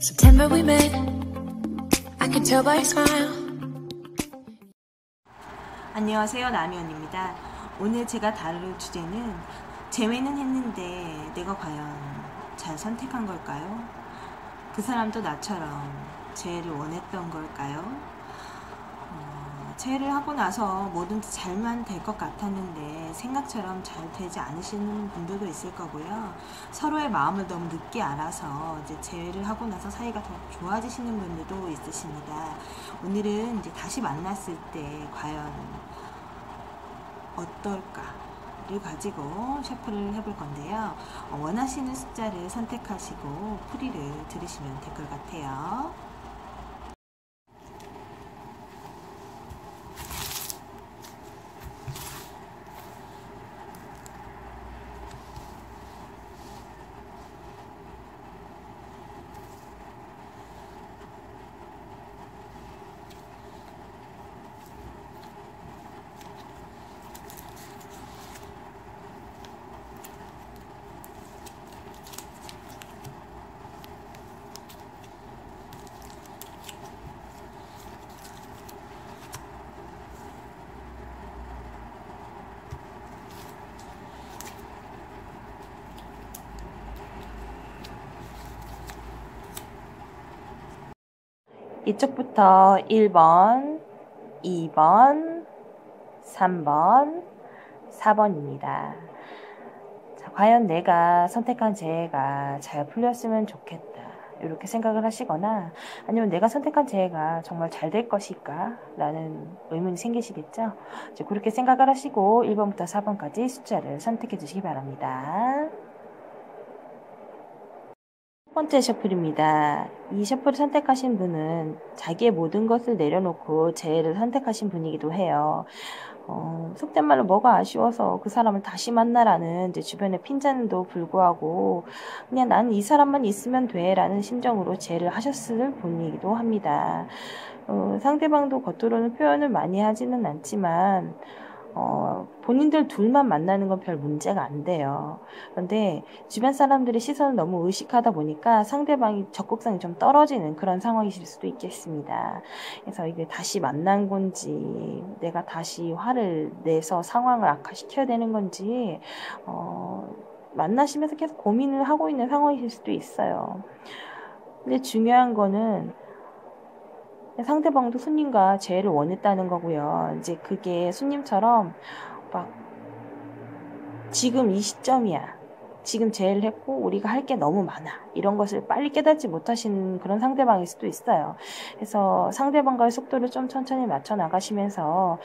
September we met. I can tell by your smile. 안녕하세요, 나미언입니다. 오늘 제가 다룰 주제는 재회는 했는데 내가 과연 잘 선택한 걸까요? 그 사람도 나처럼 재회를 원했던 걸까요? 재회를 하고 나서 뭐든지 잘만 될 것 같았는데 생각처럼 잘 되지 않으시는 분들도 있을 거고요. 서로의 마음을 너무 늦게 알아서 이제 재회를 하고 나서 사이가 더 좋아지시는 분들도 있으십니다. 오늘은 이제 다시 만났을 때 과연 어떨까를 가지고 셔플을 해볼 건데요. 원하시는 숫자를 선택하시고 풀이를 들으시면 될 것 같아요. 이쪽부터 1번, 2번, 3번, 4번입니다. 자, 과연 내가 선택한 재회가 잘 풀렸으면 좋겠다, 이렇게 생각을 하시거나 아니면 내가 선택한 재회가 정말 잘 될 것일까 라는 의문이 생기시겠죠. 이제 그렇게 생각을 하시고 1번부터 4번까지 숫자를 선택해 주시기 바랍니다. 첫 번째 셔플입니다. 이 셔플을 선택하신 분은 자기의 모든 것을 내려놓고 재회를 선택하신 분이기도 해요. 속된 말로 뭐가 아쉬워서 그 사람을 다시 만나라는 이제 주변의 핀잔도 불구하고 그냥 나는 이 사람만 있으면 돼 라는 심정으로 재회를 하셨을 분이기도 합니다. 상대방도 겉으로는 표현을 많이 하지는 않지만 본인들 둘만 만나는 건 별 문제가 안 돼요. 그런데 주변 사람들의 시선을 너무 의식하다 보니까 상대방이 적극성이 좀 떨어지는 그런 상황이실 수도 있겠습니다. 그래서 이게 다시 만난 건지 내가 다시 화를 내서 상황을 악화시켜야 되는 건지 만나시면서 계속 고민을 하고 있는 상황이실 수도 있어요. 근데 중요한 거는 상대방도 손님과 재회를 원했다는 거고요. 이제 그게 손님처럼 막 지금 이 시점이야, 지금 재회를 했고 우리가 할 게 너무 많아, 이런 것을 빨리 깨닫지 못하시는 그런 상대방일 수도 있어요. 그래서 상대방과의 속도를 좀 천천히 맞춰 나가시면서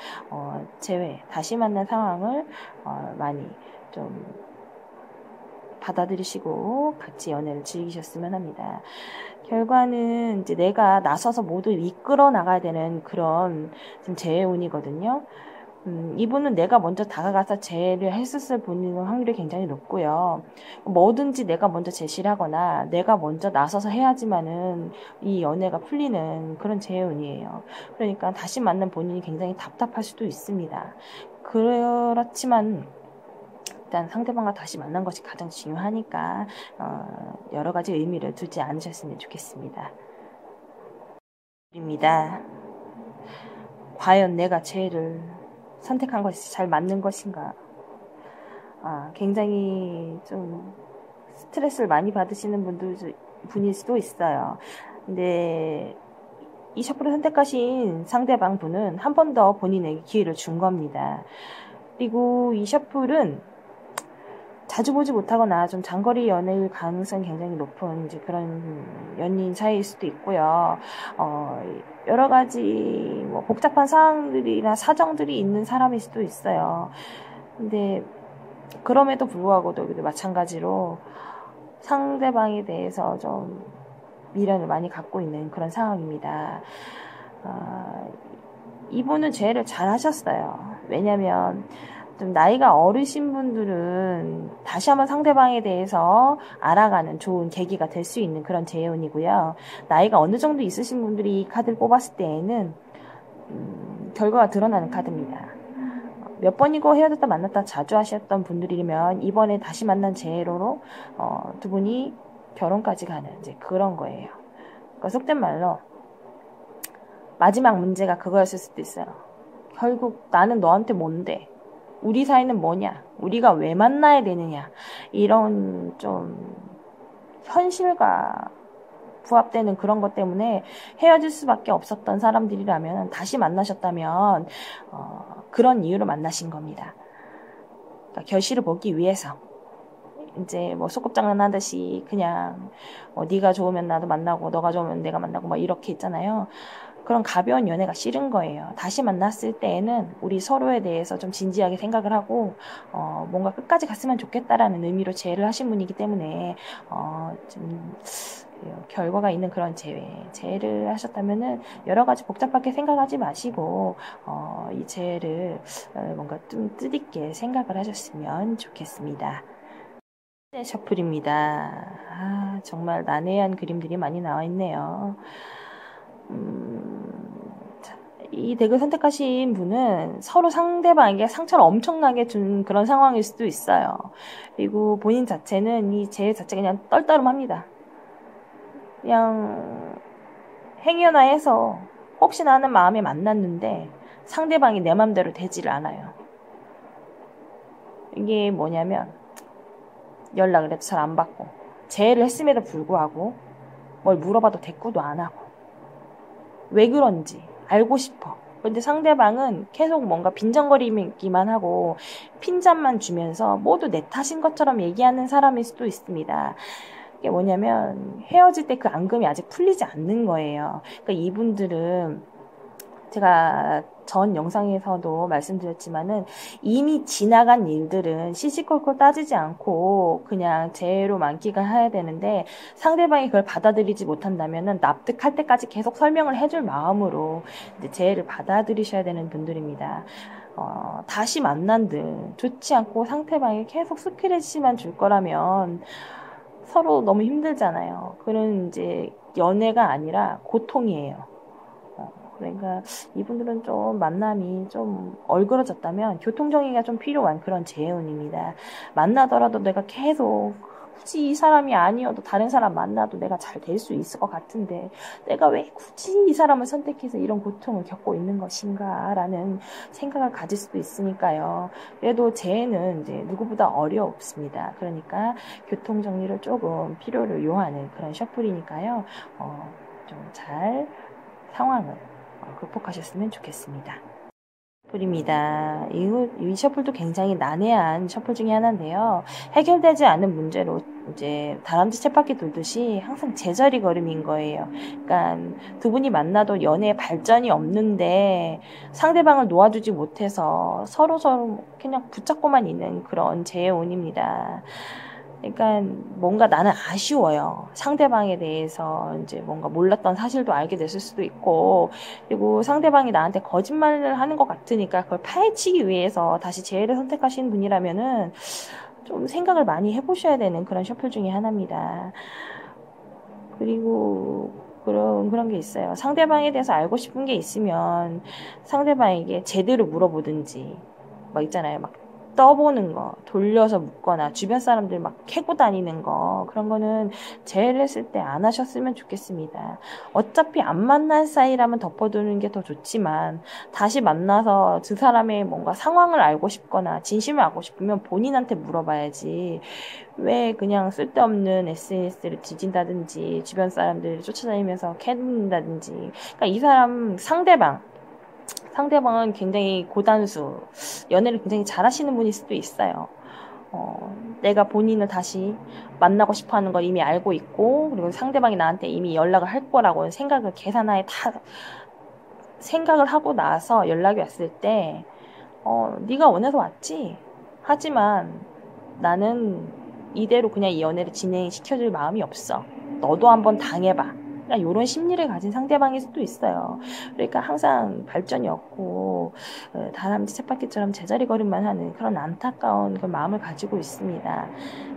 재회, 다시 만난 상황을 많이 좀 받아들이시고 같이 연애를 즐기셨으면 합니다. 결과는 이제 내가 나서서 모두 이끌어 나가야 되는 그런 좀 재회운이거든요. 이분은 내가 먼저 다가가서 재회를 했었을 분인 확률이 굉장히 높고요. 뭐든지 내가 먼저 제시를 하거나 내가 먼저 나서서 해야지만은 이 연애가 풀리는 그런 재회운이에요. 그러니까 다시 만난 본인이 굉장히 답답할 수도 있습니다. 그렇지만 일단 상대방과 다시 만난 것이 가장 중요하니까 여러 가지 의미를 두지 않으셨으면 좋겠습니다. 입니다. 과연 내가 재회를 선택한 것이 잘 맞는 것인가? 굉장히 좀 스트레스를 많이 받으시는 분일 수도 있어요. 근데 이 셔플을 선택하신 상대방 분은 한 번 더 본인에게 기회를 준 겁니다. 그리고 이 셔플은 자주 보지 못하거나 좀 장거리 연애일 가능성이 굉장히 높은 이제 그런 연인 사이일 수도 있고요. 여러 가지 뭐 복잡한 상황들이나 사정들이 있는 사람일 수도 있어요. 근데 그럼에도 불구하고도 마찬가지로 상대방에 대해서 좀 미련을 많이 갖고 있는 그런 상황입니다. 이분은 재회를 잘 하셨어요. 왜냐면 좀 나이가 어르신 분들은 다시 한번 상대방에 대해서 알아가는 좋은 계기가 될 수 있는 그런 재회운이고요. 나이가 어느 정도 있으신 분들이 이 카드를 뽑았을 때에는 결과가 드러나는 카드입니다. 몇 번이고 헤어졌다 만났다 자주 하셨던 분들이면 이번에 다시 만난 재회로 두 분이 결혼까지 가는 이제 그런 거예요. 그러니까 속된 말로 마지막 문제가 그거였을 수도 있어요. 결국 나는 너한테 뭔데? 우리 사이는 뭐냐? 우리가 왜 만나야 되느냐? 이런 좀 현실과 부합되는 그런 것 때문에 헤어질 수밖에 없었던 사람들이라면, 다시 만나셨다면 그런 이유로 만나신 겁니다. 그러니까 결실을 보기 위해서 이제 뭐 소꿉장난 하듯이 그냥 네가 좋으면 나도 만나고 너가 좋으면 내가 만나고 막 이렇게 있잖아요. 그런 가벼운 연애가 싫은 거예요. 다시 만났을 때에는 우리 서로에 대해서 좀 진지하게 생각을 하고 뭔가 끝까지 갔으면 좋겠다라는 의미로 재회를 하신 분이기 때문에 좀 결과가 있는 그런 재회를 하셨다면은 여러 가지 복잡하게 생각하지 마시고 이 재회를 뭔가 좀 뜻있게 생각을 하셨으면 좋겠습니다. 네, 셔플입니다. 정말 난해한 그림들이 많이 나와 있네요. 이 덱을 선택하신 분은 서로 상대방에게 상처를 엄청나게 준 그런 상황일 수도 있어요. 그리고 본인 자체는 이 재 자체가 그냥 떨떠름합니다. 그냥 행여나해서 혹시나 하는 마음에 만났는데 상대방이 내 맘대로 되지를 않아요. 이게 뭐냐면 연락을 해도 잘 안 받고, 재회를 했음에도 불구하고 뭘 물어봐도 대꾸도 안 하고, 왜 그런지 알고 싶어. 근데 상대방은 계속 뭔가 빈정거리기만 하고 핀잔만 주면서 모두 내 탓인 것처럼 얘기하는 사람일 수도 있습니다. 이게 뭐냐면 헤어질 때 그 앙금이 아직 풀리지 않는 거예요. 그러니까 이분들은 제가 전 영상에서도 말씀드렸지만은 이미 지나간 일들은 시시콜콜 따지지 않고 그냥 재해로 만기가 해야 되는데, 상대방이 그걸 받아들이지 못한다면은 납득할 때까지 계속 설명을 해줄 마음으로 이제 재해를 받아들이셔야 되는 분들입니다. 다시 만난들 좋지 않고 상대방이 계속 스크래치만 줄 거라면 서로 너무 힘들잖아요. 그런 이제 연애가 아니라 고통이에요. 그러니까 이분들은 좀 만남이 좀 얼그러졌다면 교통정리가 좀 필요한 그런 재운입니다. 만나더라도 내가 계속 굳이 이 사람이 아니어도 다른 사람 만나도 내가 잘 될 수 있을 것 같은데 내가 왜 굳이 이 사람을 선택해서 이런 고통을 겪고 있는 것인가 라는 생각을 가질 수도 있으니까요. 그래도 재해는 이제 누구보다 어렵습니다. 그러니까 교통정리를 조금 필요를 요하는 그런 셔플이니까요. 좀 잘 상황을 극복하셨으면 좋겠습니다. 셔플입니다. 이 셔플도 굉장히 난해한 셔플 중에 하나인데요. 해결되지 않은 문제로 이제 다람쥐 쳇바퀴 돌듯이 항상 제자리 걸음인 거예요. 그러니까 두 분이 만나도 연애에 발전이 없는데 상대방을 놓아주지 못해서 서로 그냥 붙잡고만 있는 그런 재혼입니다. 그러니까 뭔가 나는 아쉬워요. 상대방에 대해서 이제 뭔가 몰랐던 사실도 알게 됐을 수도 있고, 그리고 상대방이 나한테 거짓말을 하는 것 같으니까 그걸 파헤치기 위해서 다시 재회를 선택하시는 분이라면은 좀 생각을 많이 해보셔야 되는 그런 셔플 중에 하나입니다. 그리고 그런 게 있어요. 상대방에 대해서 알고 싶은 게 있으면 상대방에게 제대로 물어보든지, 막 있잖아요. 막 떠보는 거, 돌려서 묻거나 주변 사람들 막 캐고 다니는 거, 그런 거는 재회를 했을 때 안 하셨으면 좋겠습니다. 어차피 안 만난 사이라면 덮어두는 게 더 좋지만 다시 만나서 그 사람의 뭔가 상황을 알고 싶거나 진심을 알고 싶으면 본인한테 물어봐야지, 왜 그냥 쓸데없는 SNS를 뒤진다든지 주변 사람들을 쫓아다니면서 캐는다든지. 그러니까 이 사람 상대방은 굉장히 고단수, 연애를 굉장히 잘하시는 분일 수도 있어요. 내가 본인을 다시 만나고 싶어하는 걸 이미 알고 있고, 그리고 상대방이 나한테 이미 연락을 할 거라고 생각을 계산하에 다 생각을 하고 나서 연락이 왔을 때 네가 원해서 왔지? 하지만 나는 이대로 그냥 이 연애를 진행시켜줄 마음이 없어. 너도 한번 당해봐. 그러니까 이런 심리를 가진 상대방일 수도 있어요. 그러니까 항상 발전이 없고 다람쥐 쳇바퀴처럼 제자리 걸음만 하는 그런 안타까운 그 마음을 가지고 있습니다.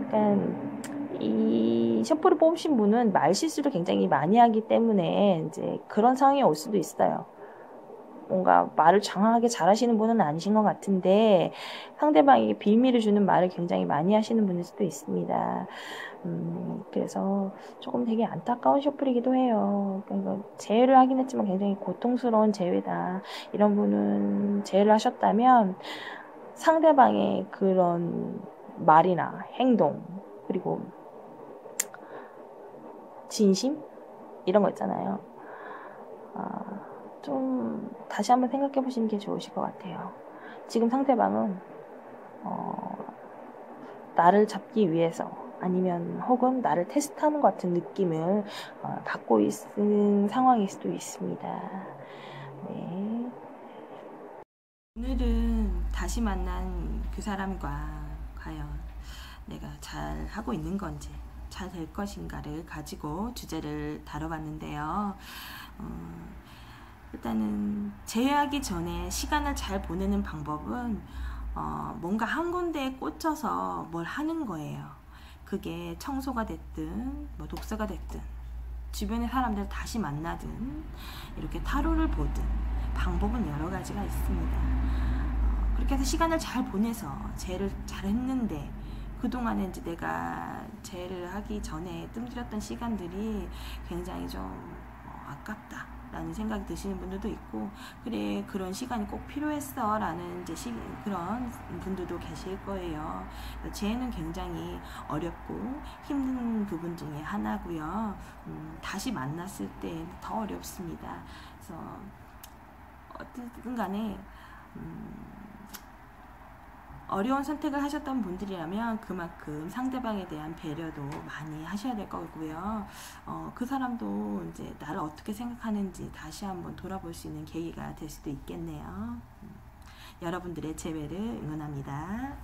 그러니까 이 셔플을 뽑으신 분은 말 실수를 굉장히 많이 하기 때문에 이제 그런 상황이 올 수도 있어요. 뭔가 말을 장황하게 잘하시는 분은 아니신 것 같은데 상대방에게 빌미를 주는 말을 굉장히 많이 하시는 분일 수도 있습니다. 그래서 조금 되게 안타까운 셔플이기도 해요. 그러니까 재회를 하긴 했지만 굉장히 고통스러운 재회다. 이런 분은 재회를 하셨다면 상대방의 그런 말이나 행동, 그리고 진심? 이런 거 있잖아요. 좀 다시 한번 생각해 보시는 게 좋으실 것 같아요. 지금 상대방은 나를 잡기 위해서, 아니면 혹은 나를 테스트하는 것 같은 느낌을 받고 있는 상황일 수도 있습니다. 네. 오늘은 다시 만난 그 사람과 과연 내가 잘 하고 있는 건지, 잘 될 것인가를 가지고 주제를 다뤄봤는데요. 일단은 재회하기 전에 시간을 잘 보내는 방법은 뭔가 한 군데에 꽂혀서 뭘 하는 거예요. 그게 청소가 됐든 뭐 독서가 됐든 주변의 사람들 다시 만나든 이렇게 타로를 보든 방법은 여러 가지가 있습니다. 그렇게 해서 시간을 잘 보내서 재회를 잘 했는데 그동안에 이제 내가 재회를 하기 전에 뜸들였던 시간들이 굉장히 좀 아깝다 라는 생각이 드시는 분들도 있고, 그래 그런 시간이 꼭 필요했어 라는 이제 그런 분들도 계실 거예요. 재회는 굉장히 어렵고 힘든 부분 중에 하나고요. 다시 만났을 때 더 어렵습니다. 그래서 어쨌든 간에 어려운 선택을 하셨던 분들이라면 그만큼 상대방에 대한 배려도 많이 하셔야 될 거고요. 그 사람도 이제 나를 어떻게 생각하는지 다시 한번 돌아볼 수 있는 계기가 될 수도 있겠네요. 여러분들의 재회를 응원합니다.